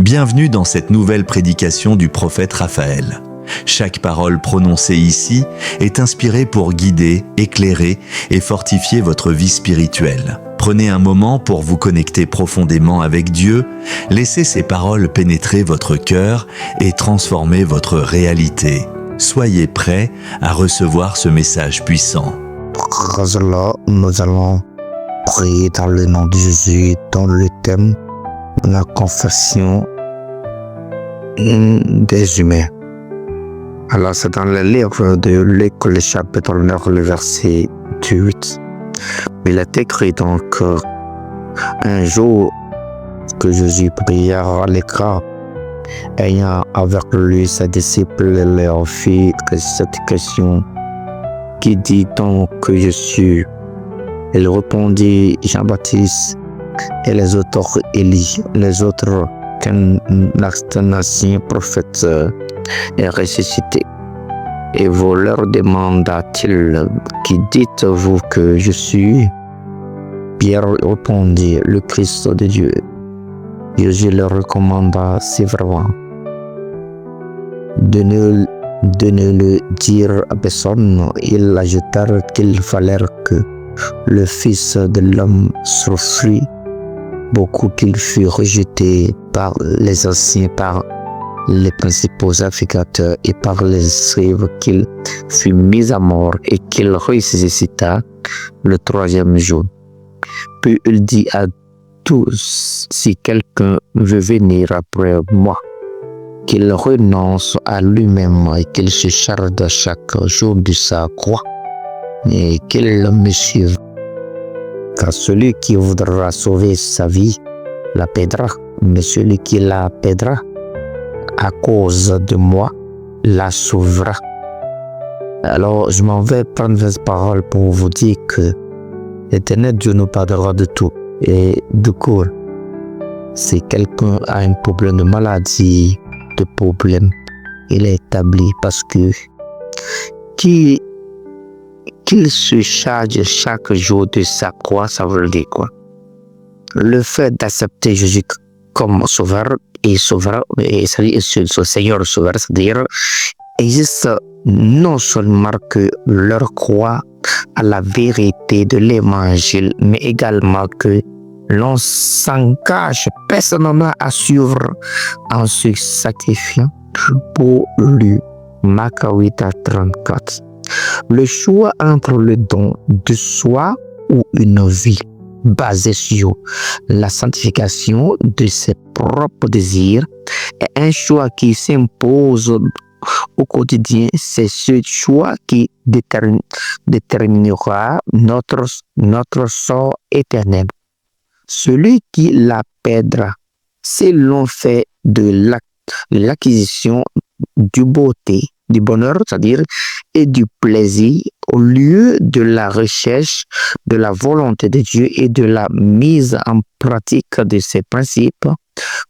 Bienvenue dans cette nouvelle prédication du prophète Raphaël. Chaque parole prononcée ici est inspirée pour guider, éclairer et fortifier votre vie spirituelle. Prenez un moment pour vous connecter profondément avec Dieu, laissez ces paroles pénétrer votre cœur et transformer votre réalité. Soyez prêts à recevoir ce message puissant. Nous allons prier dans le nom de Jésus, dans le thème de la confession des humains. Alors, c'est dans le livre de Luc, le chapitre 9, le verset 8. Il est écrit donc un jour que Jésus pria à l'écart, ayant avec lui ses disciples, leur fit cette question: qui dit donc que je suis? Il répondit: Jean-Baptiste, et les autres Élie, les autres qu'un ancien prophète est ressuscité. Et vous leur demanda-t-il: qui dites-vous que je suis? Pierre répondit: le Christ de Dieu. Jésus leur recommanda sévèrement de ne le dire à personne. Ils ajoutèrent qu'il fallait que le Fils de l'homme souffrit beaucoup, qu'il fut rejeté par les anciens, par les principaux sacrificateurs et par les scribes, qu'il fut mis à mort et qu'il ressuscita le troisième jour. Puis il dit à tous: si quelqu'un veut venir après moi, qu'il renonce à lui-même et qu'il se charge chaque jour de sa croix et qu'il me suive. Car celui qui voudra sauver sa vie la perdra, mais celui qui la perdra à cause de moi la sauvera. Alors, je m'en vais prendre cette parole pour vous dire que l'Éternel Dieu nous pardonnera de tout. Et du coup, si quelqu'un a un problème de maladie, de problème, il est établi parce que qu'il se charge chaque jour de sa croix, ça veut dire quoi? Le fait d'accepter Jésus comme sauveur et sauveur, et Seigneur sauveur, c'est-à-dire, existe non seulement que leur croix à la vérité de l'évangile, mais également que l'on s'engage personnellement à suivre en se sacrifiant pour lui. Marc 8:34. Le choix entre le don de soi ou une vie basée sur la sanctification de ses propres désirs est un choix qui s'impose au quotidien. C'est ce choix qui déterminera notre sort éternel. Celui qui la perdra, c'est l'on fait de l'acquisition du beauté, du bonheur, c'est-à-dire, et du plaisir, au lieu de la recherche de la volonté de Dieu et de la mise en pratique de ses principes,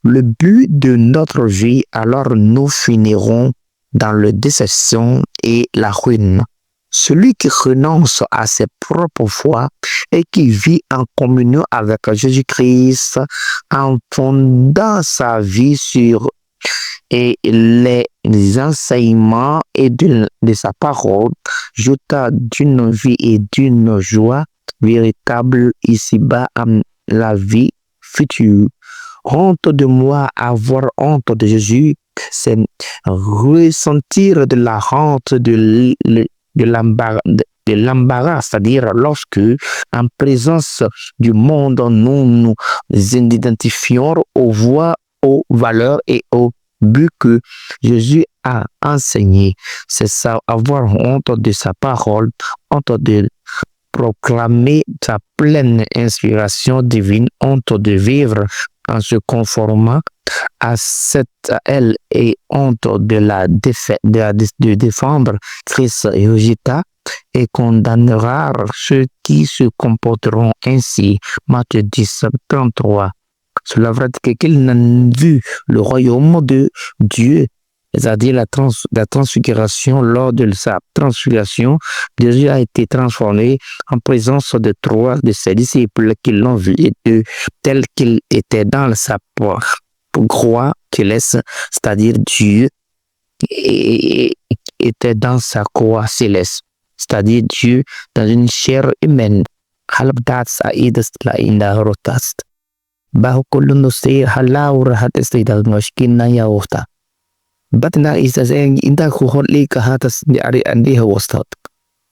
le but de notre vie, alors nous finirons dans le déception et la ruine. Celui qui renonce à ses propres foi et qui vit en communion avec Jésus-Christ en fondant sa vie sur les enseignements et de sa parole, jouta d'une vie et d'une joie véritable ici-bas à la vie future. Honte de moi, avoir honte de Jésus, c'est ressentir de la honte, de l'embarras, c'est-à-dire lorsque, en présence du monde, nous nous identifions aux voies, aux valeurs et aux buts que Jésus a enseigné. C'est ça, avoir honte de sa parole, honte de proclamer sa pleine inspiration divine, honte de vivre en se conformant à elle et honte de défendre Christ et rejeta et condamnera ceux qui se comporteront ainsi. Matthieu 10:33. Cela veut dire qu'ils n'ont vu le royaume de Dieu, c'est-à-dire la transfiguration. Lors de sa transfiguration, Jésus a été transformé en présence de 3 de ses disciples qui l'ont vu et tel qu'il était dans sa croix céleste, c'est-à-dire Dieu était dans sa croix céleste, c'est-à-dire Dieu dans une chair humaine. Halbdat Saidas la indah rotast. Bahu kulun sir halaur hatas tidak mashkin ya wafta. Batna isas eng indah kuholi kahatas di ari andi hawastat.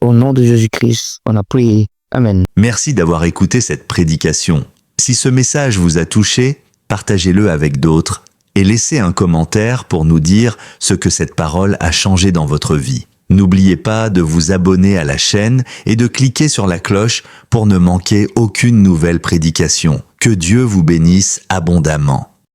Au nom de Jésus-Christ, on a prié. Amen. Merci d'avoir écouté cette prédication. Si ce message vous a touché, partagez-le avec d'autres et laissez un commentaire pour nous dire ce que cette parole a changé dans votre vie. N'oubliez pas de vous abonner à la chaîne et de cliquer sur la cloche pour ne manquer aucune nouvelle prédication. Que Dieu vous bénisse abondamment.